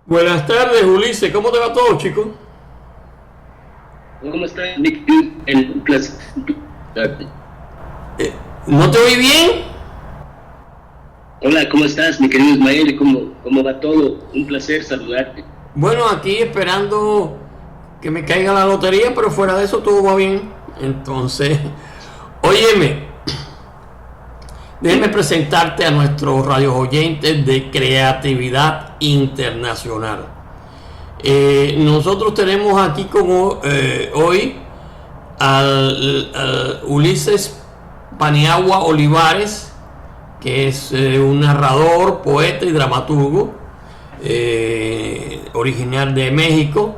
Buenas tardes, Ulises. ¿Cómo te va todo, chico? ¿Cómo estás, Nick? Un placer. Eh, ¿No te oí bien? Hola, ¿cómo estás, mi querido Ismael? ¿Cómo va todo? Un placer saludarte. Bueno, aquí esperando que me caiga la lotería, pero fuera de eso todo va bien. Entonces, óyeme, déjame presentarte a nuestros radios oyentes de Creatividad Internacional. Nosotros tenemos aquí como hoy al Ulises Paniagua Olivares, que es un narrador, poeta y dramaturgo, original de México,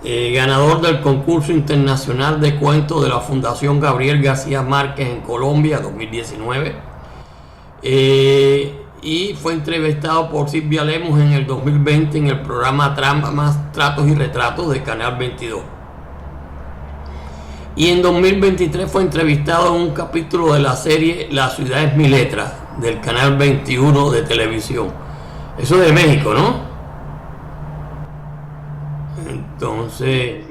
ganador del concurso internacional de cuentos de la Fundación Gabriel García Márquez en Colombia 2019. Y fue entrevistado por Silvia Lemos en el 2020 en el programa Tramas, Tratos y Retratos de Canal 22. Y en 2023 fue entrevistado en un capítulo de la serie La ciudad es mi letra, del Canal 21 de televisión. Eso es de México, ¿no? Entonces...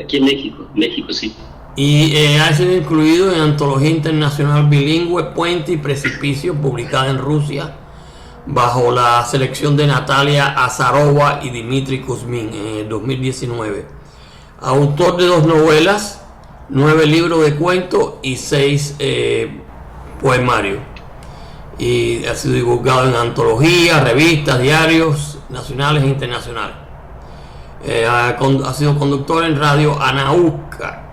Aquí en México sí. Y ha sido incluido en Antología Internacional Bilingüe Puente y Precipicio, publicada en Rusia, bajo la selección de Natalia Azarova y Dmitry Kuzmin en el 2019. Autor de 2 novelas, 9 libros de cuentos y 6 poemarios. Y ha sido divulgado en antologías, revistas, diarios nacionales e internacionales. Ha sido conductor en Radio Anauca,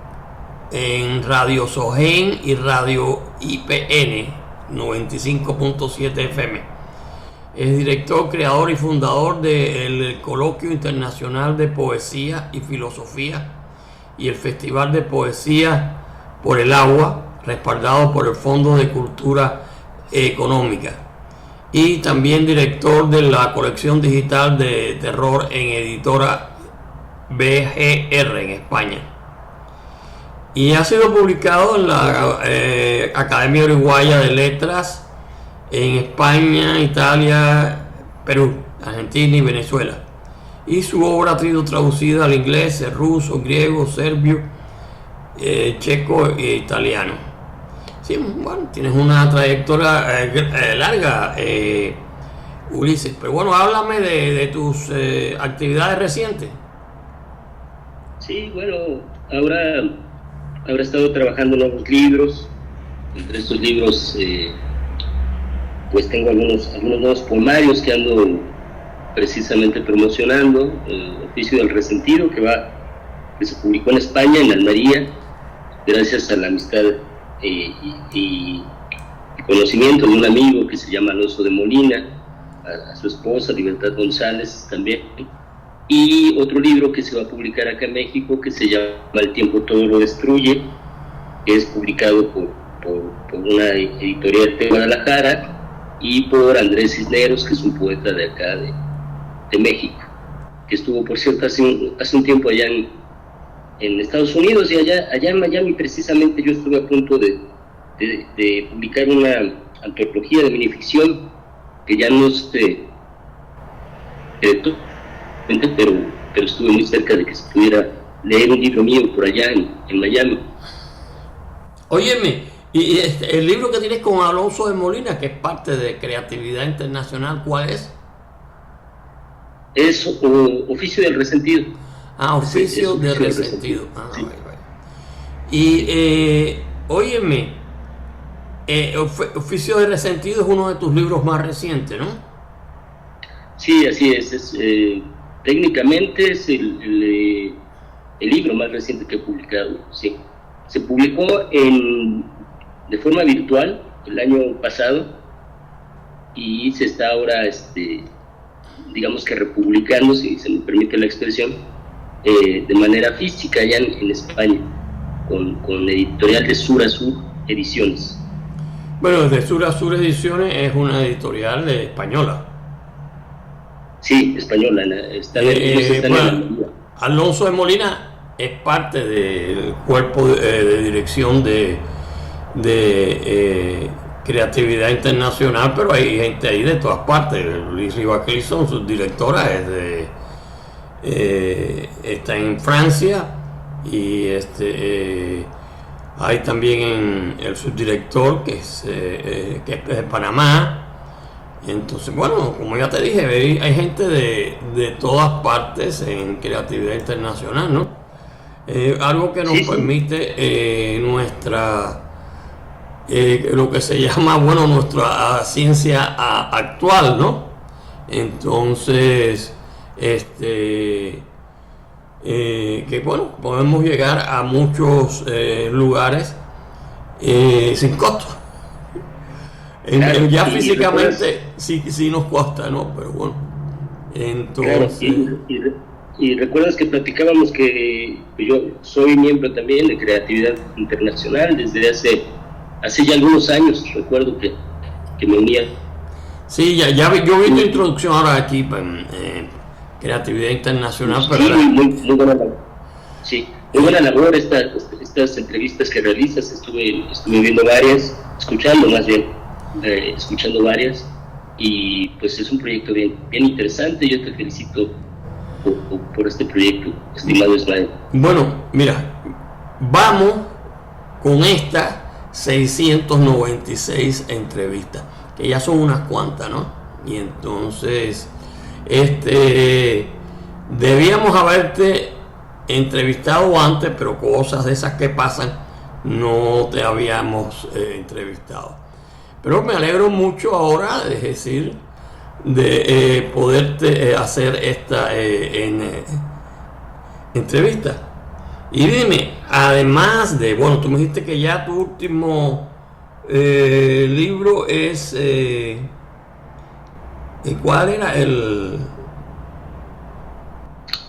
en Radio Sogen y Radio IPN 95.7 FM. Es director, creador y fundador del Coloquio Internacional de Poesía y Filosofía y el Festival de Poesía por el Agua, respaldado por el Fondo de Cultura Económica. Y también director de la colección digital de terror en editora BGR en España. Y ha sido publicado en la Academia Uruguaya de Letras en España, Italia, Perú, Argentina y Venezuela. Y su obra ha sido traducida al inglés, ruso, griego, serbio, checo e italiano. Sí, bueno, tienes una trayectoria larga, Ulises. Pero bueno, háblame de tus actividades recientes. Sí, bueno, ahora he estado trabajando en nuevos libros. Entre estos libros, pues tengo algunos nuevos poemarios que ando precisamente promocionando. El Oficio del Resentido, que se publicó en España, en Almería, gracias a la amistad y conocimiento de un amigo que se llama Alonso de Molina, a su esposa Libertad González también. Y otro libro que se va a publicar acá en México, que se llama El tiempo todo lo destruye, que es publicado por una editorial de Guadalajara y por Andrés Cisneros, que es un poeta de acá de México, que estuvo, por cierto, hace un tiempo allá en Estados Unidos, y allá en Miami precisamente yo estuve a punto de publicar una antología de minificción que ya no se pero estuve muy cerca de que se pudiera leer un libro mío por allá en Miami. Óyeme, y el libro que tienes con Alonso de Molina, que es parte de Creatividad Internacional, ¿cuál es? Es Oficio del Resentido. Oficio del Resentido. Sí. Vaya. Y óyeme, Oficio del Resentido es uno de tus libros más recientes, ¿no? Sí, así es. Técnicamente es el libro más reciente que he publicado, sí. Se publicó de forma virtual el año pasado y se está ahora, digamos que republicando, si se me permite la expresión, de manera física allá en España, con editorial de Sur a Sur Ediciones. Bueno, de Sur a Sur Ediciones es una editorial española. Sí, española. Alonso de Molina es parte del cuerpo de dirección de creatividad internacional, pero hay gente ahí de todas partes. Luis Rivas Clisson, su directora, está en Francia, y hay también el subdirector que es de Panamá. Entonces, bueno, como ya te dije, hay gente de todas partes en creatividad internacional, ¿no? Algo que nos permite lo que se llama, bueno, nuestra ciencia actual, ¿no? Entonces, que bueno, podemos llegar a muchos lugares sin costo. Claro, ya físicamente sí nos cuesta, ¿no? Pero bueno, entonces... Claro, y recuerdas que platicábamos que yo soy miembro también de Creatividad Internacional desde hace ya algunos años. Recuerdo que me unía. Sí, yo vi tu introducción ahora aquí en Creatividad Internacional. Sí, pero muy buena labor. Sí, muy buena labor estas entrevistas que realizas. Estuve viendo varias, escuchando varias, y pues es un proyecto bien interesante. Yo te felicito por este proyecto, estimado Ismael. Bueno, mira, vamos con estas 696 entrevistas, que ya son unas cuantas, ¿no? Y entonces, debíamos haberte entrevistado antes, pero cosas de esas que pasan, no te habíamos entrevistado. Pero me alegro mucho ahora, es decir, de poderte hacer esta entrevista. Y dime, además de, bueno, tú me dijiste que ya tu último libro es, ¿cuál era el?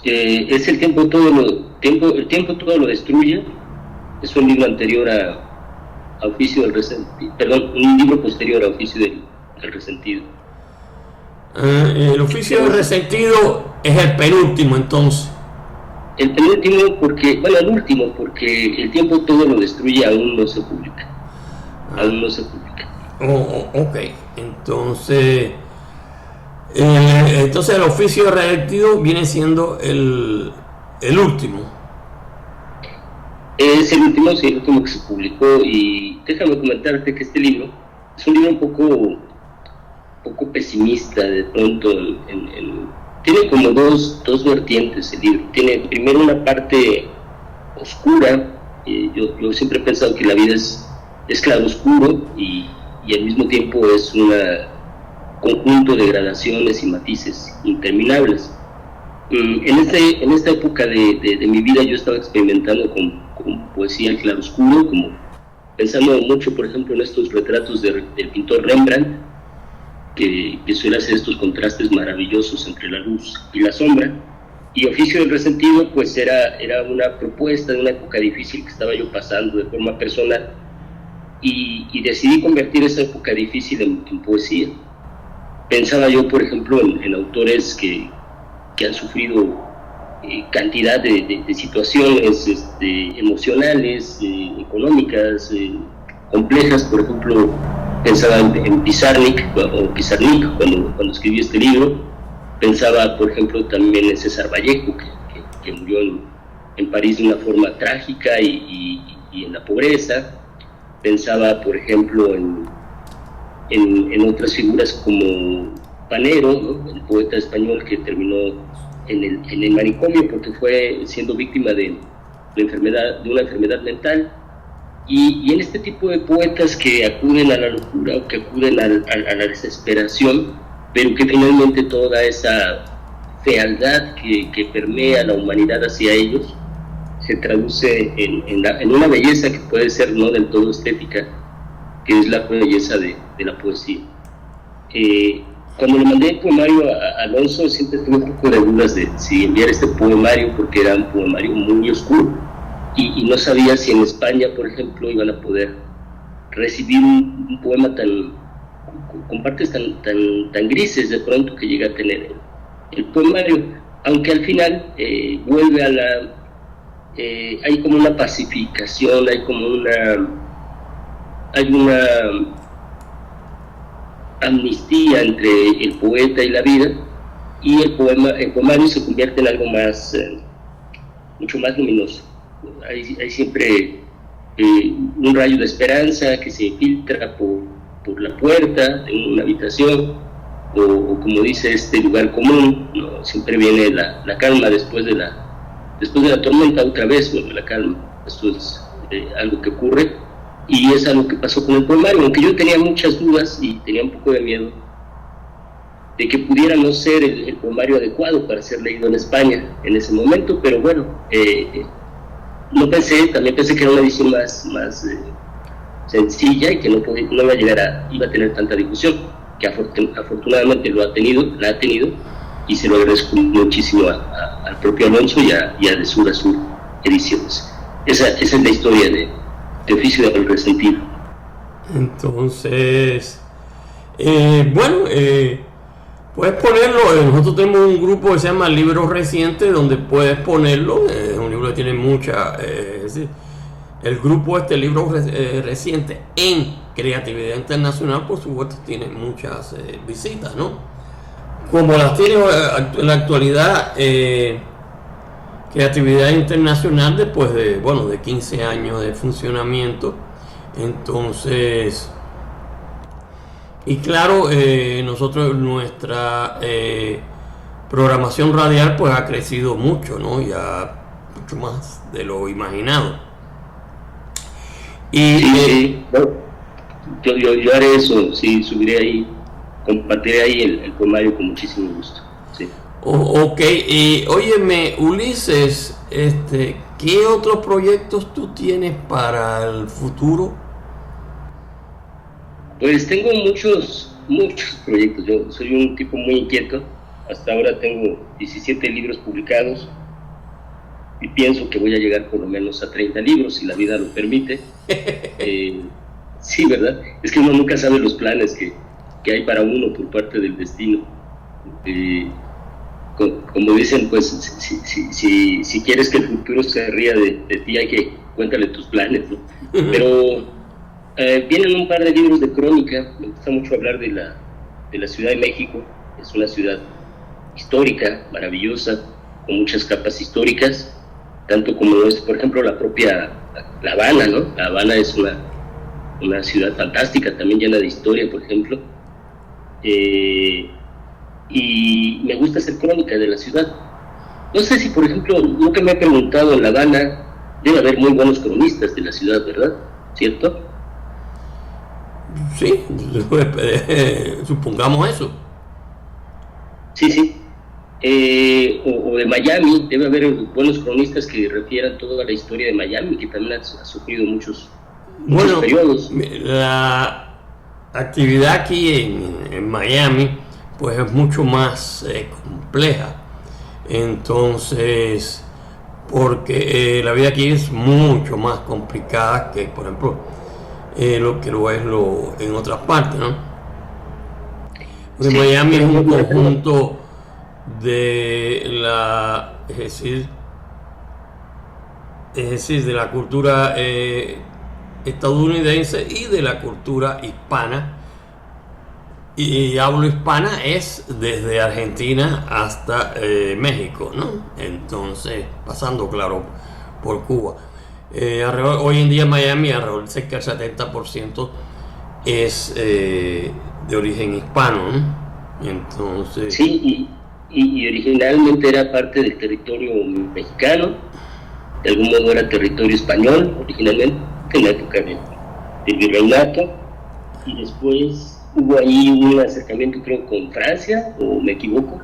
Es El tiempo todo lo destruye. Es un libro anterior a Oficio del Resentido, perdón, un libro posterior a Oficio del Resentido. El Oficio del Resentido es el penúltimo, entonces. El penúltimo el último, porque El tiempo todo lo destruye aún no se publica. Ok, entonces el Oficio del Resentido viene siendo el último. Es el último que se publicó, y déjame comentarte que este libro es un libro un poco pesimista de pronto. Tiene como dos vertientes el libro. Tiene primero una parte oscura. Yo siempre he pensado que la vida es claroscuro y al mismo tiempo es un conjunto de gradaciones y matices interminables. En esta época de mi vida yo estaba experimentando con poesía al claroscuro, como pensando mucho, por ejemplo, en estos retratos del pintor Rembrandt, que suele hacer estos contrastes maravillosos entre la luz y la sombra. Y Oficio del Resentido pues era una propuesta de una época difícil que estaba yo pasando de forma personal, y decidí convertir esa época difícil en poesía. Pensaba yo, por ejemplo, en autores que han sufrido cantidad de situaciones emocionales, económicas, complejas. Por ejemplo, pensaba en Pizarnik cuando escribí este libro. Pensaba, por ejemplo, también en César Vallejo, que murió en París de una forma trágica y en la pobreza. Pensaba, por ejemplo, en otras figuras como Panero, ¿no? El poeta español que terminó en el manicomio porque fue siendo víctima de una enfermedad mental. Y en este tipo de poetas que acuden a la locura o que acuden a la desesperación, pero que finalmente toda esa fealdad que permea la humanidad hacia ellos se traduce en una belleza que puede ser no del todo estética, que es la belleza de la poesía. Cuando le mandé el poemario a Alonso, siempre tuve un poco de dudas de si enviar este poemario, porque era un poemario muy oscuro, y no sabía si en España, por ejemplo, iban a poder recibir un poema con partes tan grises de pronto que llega a tener el poemario, aunque al final vuelve hay como una pacificación, hay amnistía entre el poeta y la vida, y el poemario se convierte en algo más, mucho más luminoso. Hay siempre un rayo de esperanza que se filtra por la puerta de una habitación, o como dice este lugar común, ¿no? Siempre viene la calma después de la tormenta, otra vez vuelve la calma. Esto es algo que ocurre, y es algo que pasó con el poemario, aunque yo tenía muchas dudas y tenía un poco de miedo de que pudiera no ser el poemario adecuado para ser leído en España en ese momento, pero bueno, también pensé que era una edición más sencilla y que no iba a tener tanta difusión, que afortunadamente la ha tenido, y se lo agradezco muchísimo al propio Alonso y a De Sur a Sur Ediciones. Esa es la historia de Oficio del Resentido. Entonces, puedes ponerlo. Nosotros tenemos un grupo que se llama Libros Recientes, donde puedes ponerlo. Es un libro que tiene mucha. El grupo Libros Recientes en Creatividad Internacional, por supuesto, tiene muchas visitas, ¿no? Como las tiene en la actualidad Creatividad Internacional, después de 15 años de funcionamiento. Entonces, y claro, nuestra programación radial pues ha crecido mucho, ¿no? Ya mucho más de lo imaginado. Y sí. Bueno, yo haré eso, sí, subiré ahí, compartiré ahí el poemario con muchísimo gusto. Sí. Ok, óyeme, Ulises, ¿qué otros proyectos tú tienes para el futuro? Pues tengo muchos proyectos. Yo soy un tipo muy inquieto. Hasta ahora tengo 17 libros publicados y pienso que voy a llegar por lo menos a 30 libros, si la vida lo permite. Sí, ¿verdad? Es que uno nunca sabe los planes que hay para uno por parte del destino. Como dicen, pues, si quieres que el futuro se ría de ti, hay que cuéntale tus planes, ¿no? Pero vienen un par de libros de crónica. Me gusta mucho hablar de la Ciudad de México. Es una ciudad histórica, maravillosa, con muchas capas históricas, tanto como es, por ejemplo, la propia La Habana, ¿no? La Habana es una ciudad fantástica, también llena de historia, por ejemplo. Y me gusta hacer crónica de la ciudad. No sé si, por ejemplo, nunca me he preguntado, en La Habana debe haber muy buenos cronistas de la ciudad, ¿verdad? ¿Cierto? Sí, supongamos eso. Sí. O de Miami, debe haber buenos cronistas que refieran toda la historia de Miami, que también ha sufrido muchos periodos. La actividad aquí en Miami pues es mucho más compleja. Entonces, porque la vida aquí es mucho más complicada que, por ejemplo, lo que lo es en otras partes, ¿no? Porque sí, Miami es un conjunto de de la cultura estadounidense y de la cultura hispana. Y hablo hispana es desde Argentina hasta México, ¿no? Entonces, pasando, claro, por Cuba. Hoy en día en Miami, alrededor cerca del 70% es de origen hispano, ¿no? Entonces... Sí, y originalmente era parte del territorio mexicano, de algún modo era territorio español, originalmente, en la época del virreinato, y después hubo ahí un acercamiento, creo, con Francia, o me equivoco,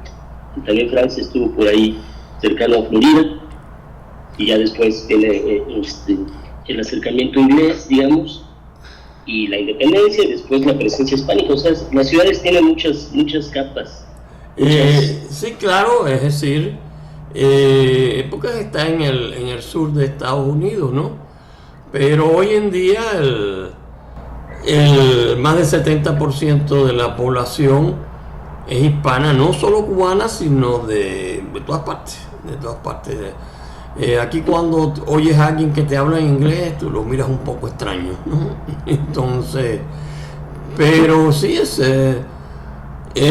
y también Francia estuvo por ahí cercano a Florida, y ya después viene el acercamiento inglés, digamos, y la independencia, y después la presencia hispánica. O sea, las ciudades tienen muchas capas. Sí, claro, es decir, porque está en el sur de Estados Unidos, ¿no? Pero hoy en día el más del 70% de la población es hispana, no solo cubana, sino de todas partes, aquí cuando oyes a alguien que te habla en inglés, tú lo miras un poco extraño, ¿no? Entonces, Pero sí es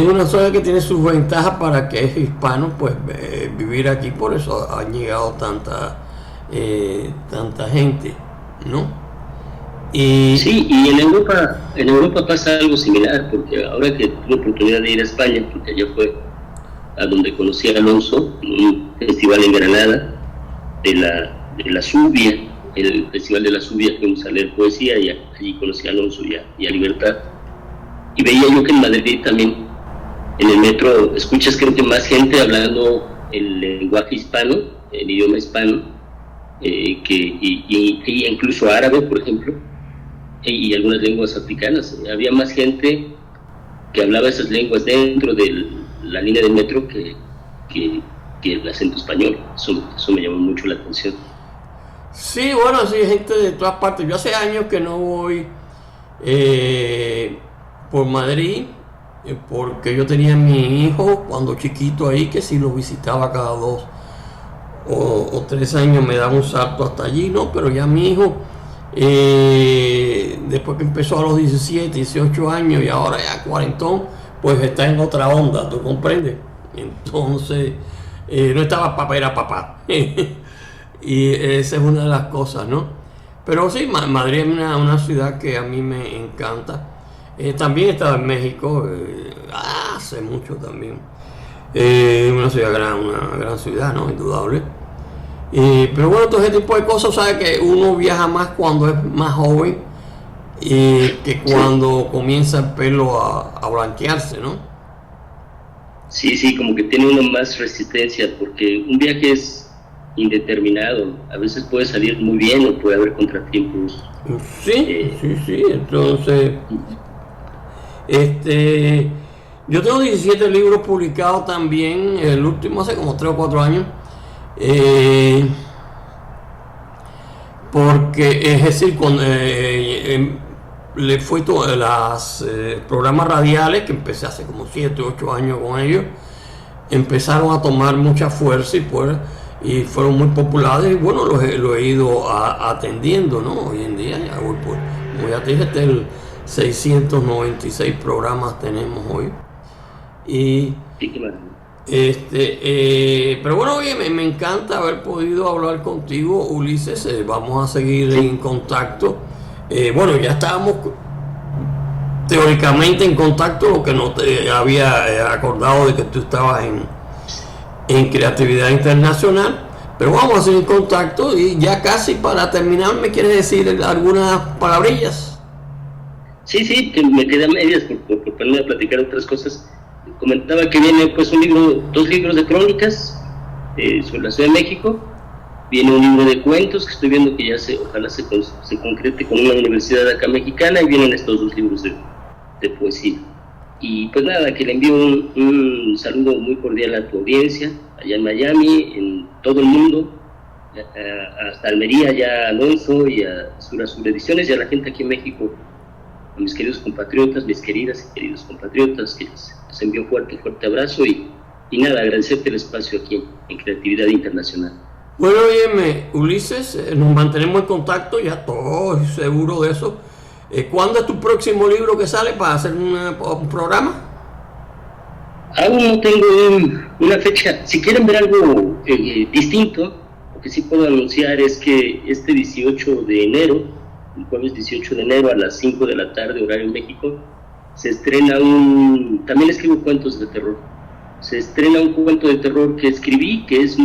una zona que tiene sus ventajas para que es hispano, pues vivir aquí, por eso han llegado tanta gente, ¿no? Y Sí, y en Europa pasa algo similar, porque ahora que tuve la oportunidad de ir a España, porque allá fue a donde conocí a Alonso, en un festival en Granada, de la Zubia, el Festival de la Zubia, fuimos a leer poesía y allí conocí a Alonso y a Libertad. Y veía yo que en Madrid también, en el metro, escuchas creo que más gente hablando el lenguaje hispano, el idioma hispano, y incluso árabe, por ejemplo, y algunas lenguas africanas. Había más gente que hablaba esas lenguas dentro de la línea del metro que el acento español. Eso me llamó mucho la atención. sí, bueno, sí, gente de todas partes. Yo hace años que no voy por Madrid, porque yo tenía a mi hijo cuando chiquito ahí, que si lo visitaba cada 2 o 3 años me daba un salto hasta allí, ¿no? Pero ya mi hijo, después que empezó a los 17, 18 años y ahora ya cuarentón, pues está en otra onda, ¿tú comprendes? Entonces, no estaba papá, era papá. Y esa es una de las cosas, ¿no? Pero sí, Madrid es una ciudad que a mí me encanta. También he estado en México, hace mucho también. Una gran ciudad, ¿no? Indudable. Pero bueno, todo ese tipo de cosas, ¿sabes? Que uno viaja más cuando es más joven que cuando comienza el pelo a blanquearse, ¿no? Sí, como que tiene uno más resistencia, porque un viaje es indeterminado. A veces puede salir muy bien o puede haber contratiempos. Sí. Entonces, yo tengo 17 libros publicados también, el último hace como 3 o 4 años. Porque es decir, cuando le fue todos los programas radiales, que empecé hace como 7 o 8 años con ellos, empezaron a tomar mucha fuerza y fueron muy populares, y bueno, lo he ido atendiendo, ¿no? Hoy en día ya voy por, como ya te dije, el 696 programas tenemos hoy. Y pero bueno, oye, me encanta haber podido hablar contigo, Ulises. Vamos a seguir en contacto. Bueno, ya estábamos teóricamente en contacto, lo que no te había acordado de que tú estabas en Creatividad Internacional, pero vamos a seguir en contacto. Y ya casi para terminar, ¿me quieres decir algunas palabrillas? Sí, que me quedé a medias por ponerme a platicar otras cosas. Comentaba que viene pues 2 libros de crónicas sobre la Ciudad de México. Viene un libro de cuentos que estoy viendo que ya ojalá se concrete con una universidad acá mexicana, y vienen estos 2 libros de poesía. Y pues nada, que le envío un saludo muy cordial a tu audiencia, allá en Miami, en todo el mundo, hasta Almería, ya a Alonso y a Sur Ediciones, y a la gente aquí en México, a mis queridos compatriotas, mis queridas y queridos compatriotas, que les envío fuerte abrazo y nada, agradecerte el espacio aquí en Creatividad Internacional. Bueno, óyeme, Ulises, nos mantenemos en contacto, ya estoy seguro de eso. ¿Cuándo es tu próximo libro que sale para hacer un programa? Aún no tengo una fecha. Si quieren ver algo distinto, lo que sí puedo anunciar es que este 18 de enero, el jueves 18 de enero a las 5 de la tarde, horario en México, se estrena también escribo cuentos de terror. Se estrena un cuento de terror que escribí, que es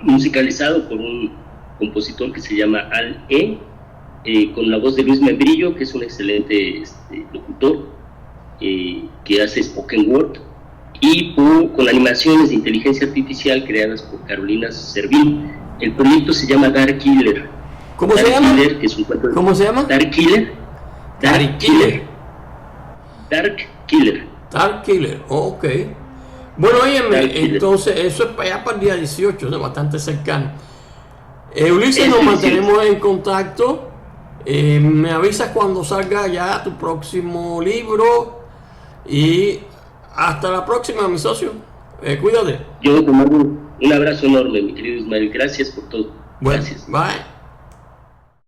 musicalizado por un compositor que se llama Al E., con la voz de Luis Membrillo, que es un excelente locutor, que hace spoken word, y con animaciones de inteligencia artificial creadas por Carolina Servín. El proyecto se llama Dark Killer. ¿Cómo se llama? Que es un cuento ¿Cómo se llama? Dark Killer. Dark Killer, ok. Bueno, óyeme, entonces eso es para allá para el día 18, ¿no? Bastante cercano. Ulises, nos mantenemos en contacto. Me avisas cuando salga ya tu próximo libro. Y hasta la próxima, mi socio. Cuídate. Yo te mando un abrazo enorme, mi querido Ismael. Gracias por todo. Bueno, gracias. Bye.